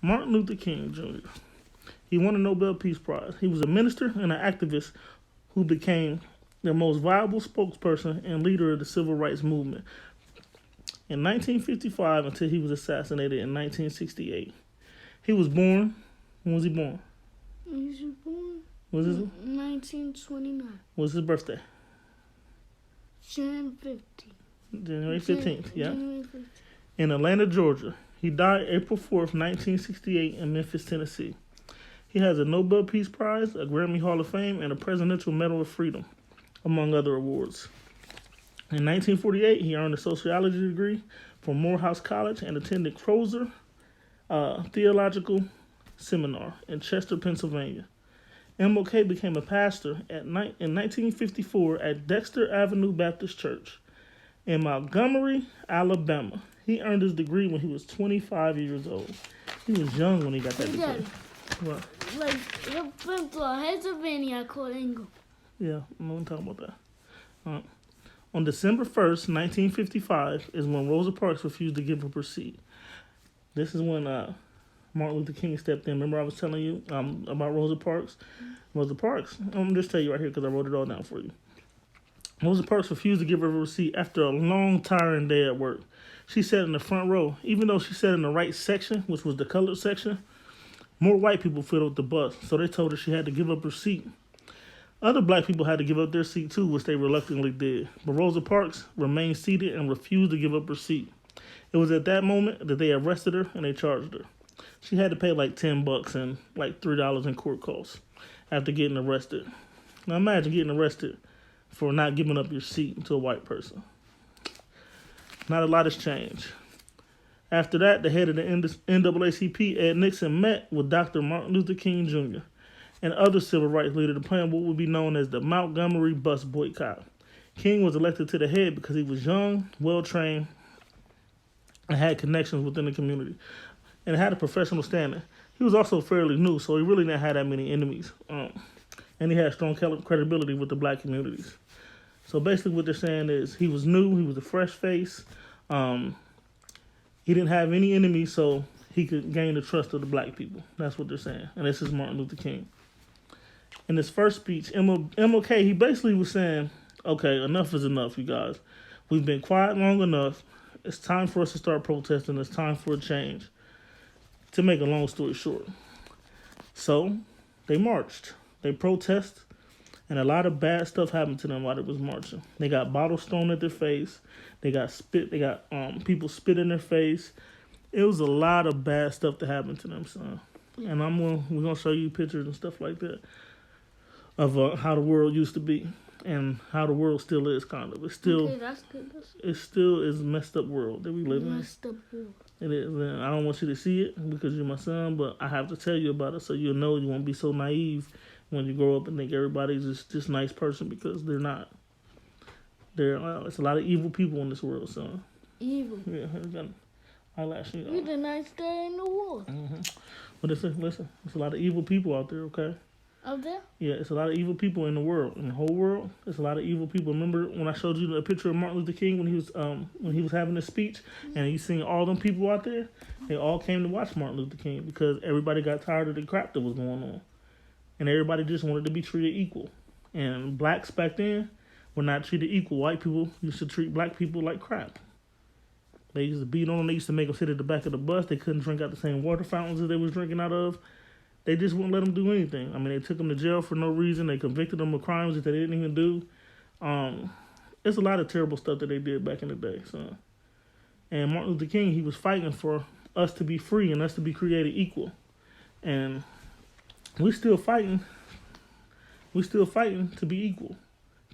Martin Luther King Jr. He won a Nobel Peace Prize. He was a minister and an activist who became the most viable spokesperson and leader of the civil rights movement in 1955 until he was assassinated in 1968. He was born. When was he born? He was born Was his 1929. Was his birthday? January 15th. Yeah. January 15th. In Atlanta, Georgia. He died April 4th, 1968 in Memphis, Tennessee. He has a Nobel Peace Prize, a Grammy Hall of Fame, and a Presidential Medal of Freedom, among other awards. In 1948, he earned a sociology degree from Morehouse College and attended Crozer Theological Seminar in Chester, Pennsylvania. MLK became a pastor in 1954 at Dexter Avenue Baptist Church in Montgomery, Alabama. He earned his degree when he was 25 years old. He was young when he got that degree. What? Like, the Pennsylvania called Engel. Yeah, I'm going to talk about that. On December 1st, 1955, is when Rosa Parks refused to give up her seat. This is when Martin Luther King stepped in. Remember I was telling you about Rosa Parks? Rosa Parks, I'm going to just tell you right here because I wrote it all down for you. Rosa Parks refused to give her a seat after a long, tiring day at work. She sat in the front row. Even though she sat in the right section, which was the colored section, more white people filled the bus, so they told her she had to give up her seat. Other black people had to give up their seat too, which they reluctantly did. But Rosa Parks remained seated and refused to give up her seat. It was at that moment that they arrested her and they charged her. She had to pay like $10 and like $3 in court costs after getting arrested. Now imagine getting arrested for not giving up your seat to a white person. Not a lot has changed. After that, the head of the NAACP, Ed Nixon, met with Dr. Martin Luther King Jr. and other civil rights leaders to plan what would be known as the Montgomery bus boycott. King was elected to the head because he was young, well-trained, and had connections within the community, and had a professional standing. He was also fairly new, so he really didn't have that many enemies. And he had strong credibility with the black communities. So basically what they're saying is he was new, he was a fresh face, he didn't have any enemies, so he could gain the trust of the black people. That's what they're saying. And this is Martin Luther King. In his first speech, MLK, he basically was saying, okay, enough is enough, you guys. We've been quiet long enough. It's time for us to start protesting. It's time for a change. To make a long story short. So, they marched. They protested. And a lot of bad stuff happened to them while they was marching. They got bottles thrown at their face. They got spit. They got people spit in their face. It was a lot of bad stuff that happened to them, son. And we're gonna show you pictures and stuff like that of how the world used to be and how the world still is, kind of. It's still, Okay, that's good. it still is a messed up world that we live in. Messed up world. It is. And I don't want you to see it because you're my son, but I have to tell you about it so you'll know you won't be so naive when you grow up and think everybody's just nice person, because they're not. It's a lot of evil people in this world, son. Evil. Yeah, got eyelashes. You're the nicest guy in the world. Mm-hmm. But listen, it's a lot of evil people out there, okay? Out there? Yeah, it's a lot of evil people in the world, in the whole world. It's a lot of evil people. Remember when I showed you a picture of Martin Luther King when he was having his speech, and you seen all them people out there? They all came to watch Martin Luther King because everybody got tired of the crap that was going on, and everybody just wanted to be treated equal. And blacks back then were not treated equal. White people used to treat black people like crap. They used to beat on them. They used to make them sit at the back of the bus. They couldn't drink out the same water fountains that they was drinking out of. They just wouldn't let them do anything. I mean, they took them to jail for no reason. They convicted them of crimes that they didn't even do. It's a lot of terrible stuff that they did back in the day. So, and Martin Luther King, he was fighting for us to be free and us to be created equal. And we still fighting. We still fighting to be equal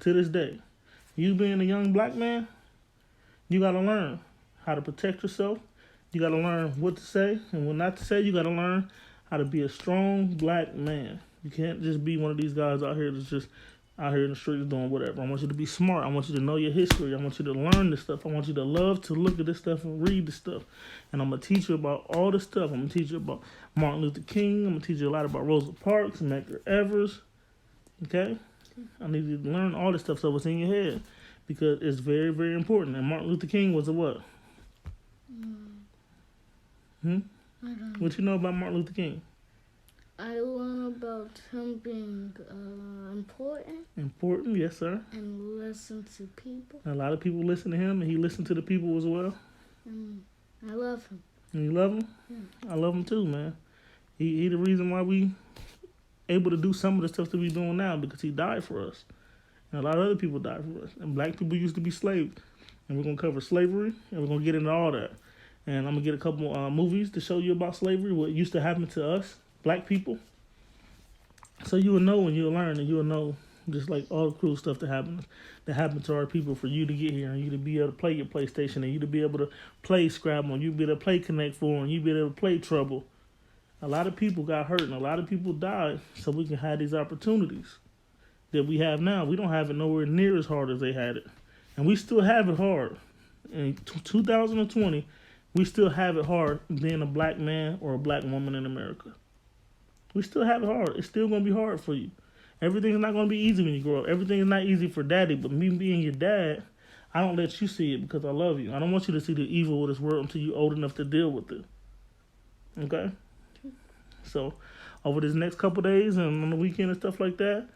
to this day. You being a young black man, you got to learn how to protect yourself. You got to learn what to say and what not to say. You got to learn how to be a strong black man. You can't just be one of these guys out here that's just out here in the streets doing whatever. I want you to be smart. I want you to know your history. I want you to learn this stuff. I want you to love to look at this stuff and read this stuff. And I'm going to teach you about all this stuff. I'm going to teach you about Martin Luther King. I'm going to teach you a lot about Rosa Parks and Medgar Evers. Okay? I need you to learn all this stuff so it's in your head, because it's very, very important. And Martin Luther King was a what? I don't know. What you know about Martin Luther King? I learned about him being important Important, yes, sir. and listen to people. A lot of people listen to him, and he listened to the people as well. And I love him. And you love him? Yeah. I love him too, man. He the reason why we able to do some of the stuff that we doing now, because he died for us. And a lot of other people died for us. And black people used to be slaves. And we're going to cover slavery, and we're going to get into all that. And I'm going to get a couple movies to show you about slavery, what used to happen to us, black people. So you will know and you'll learn, and you'll know just like all the cool stuff that happened to our people for you to get here, and you to be able to play your PlayStation, and you to be able to play Scrabble, and you be able to play Connect Four, and you be able to play Trouble. A lot of people got hurt, and a lot of people died so we can have these opportunities that we have now. We don't have it nowhere near as hard as they had it. And we still have it hard. In 2020, we still have it hard being a black man or a black woman in America. We still have it hard. It's still going to be hard for you. Everything's not going to be easy when you grow up. Everything is not easy for daddy, but me being your dad, I don't let you see it because I love you. I don't want you to see the evil of this world until you're old enough to deal with it. Okay? So, over this next couple days and on the weekend and stuff like that,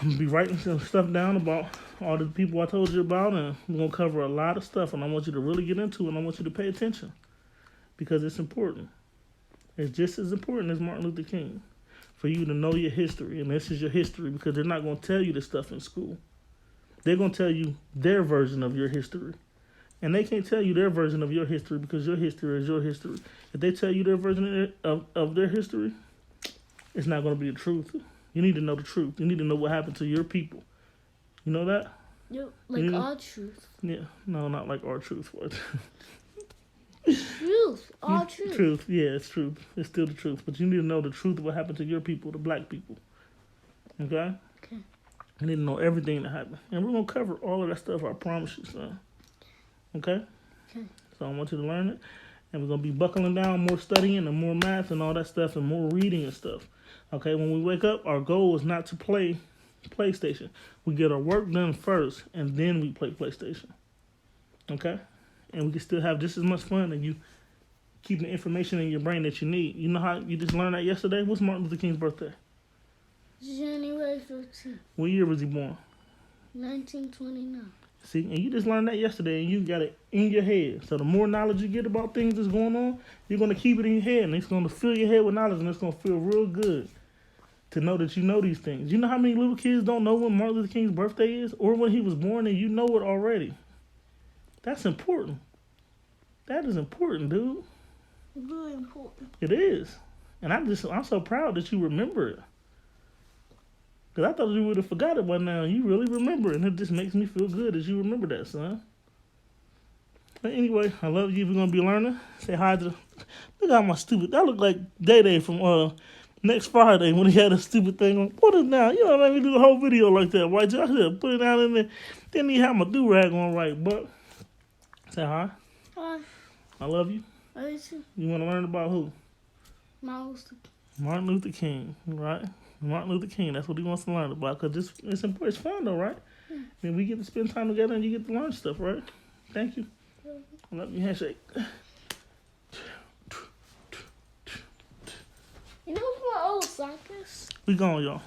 I'm going to be writing some stuff down about all the people I told you about, and we're going to cover a lot of stuff, and I want you to really get into it, and I want you to pay attention because it's important. It's just as important as Martin Luther King for you to know your history, and this is your history because they're not going to tell you this stuff in school. They're going to tell you their version of your history, and they can't tell you their version of your history because your history is your history. If they tell you their version of their history, it's not going to be the truth. You need to know the truth. You need to know what happened to your people. You know that? Yep, like our truth. Yeah. No, not like our truth. Truth, our truth. Truth, yeah, it's truth. It's still the truth. But you need to know the truth of what happened to your people, the black people. Okay? Okay. You need to know everything that happened. And we're going to cover all of that stuff, I promise you, son. Okay? Okay. So I want you to learn it. And we're going to be buckling down more studying and more math and all that stuff and more reading and stuff. Okay, when we wake up, our goal is not to play PlayStation. We get our work done first, and then we play PlayStation. Okay? And we can still have just as much fun and you keep the information in your brain that you need. You know how you just learned that yesterday? What's Martin Luther King's birthday? January 15th, What year was he born? 1929. See, and you just learned that yesterday, and you got it in your head. So the more knowledge you get about things that's going on, you're going to keep it in your head, and it's going to fill your head with knowledge, and it's going to feel real good to know that you know these things. You know how many little kids don't know when Martin Luther King's birthday is or when he was born, and you know it already? That's important. That is important, dude. Really important. It is. And I'm so proud that you remember it. Because I thought you would have forgot it by now. You really remember it. And it just makes me feel good that you remember that, son. But anyway, I love you. We're going to be learning. Say hi to Look how my stupid... That look like Day-Day from next Friday when he had a stupid thing on. Put it down. You don't let me do the whole video like that. White Josh, put it down in there. Didn't even have my do-rag on right, but... Say hi. Hi. I love you. I love you. You want to learn about who? Martin Luther King, right? Martin Luther King, that's what he wants to learn about. Because it's important. It's fun, though, right? Yeah. And we get to spend time together and you get to learn stuff, right? Thank you. I love you. Handshake. You know what my old sock is? We gone, y'all.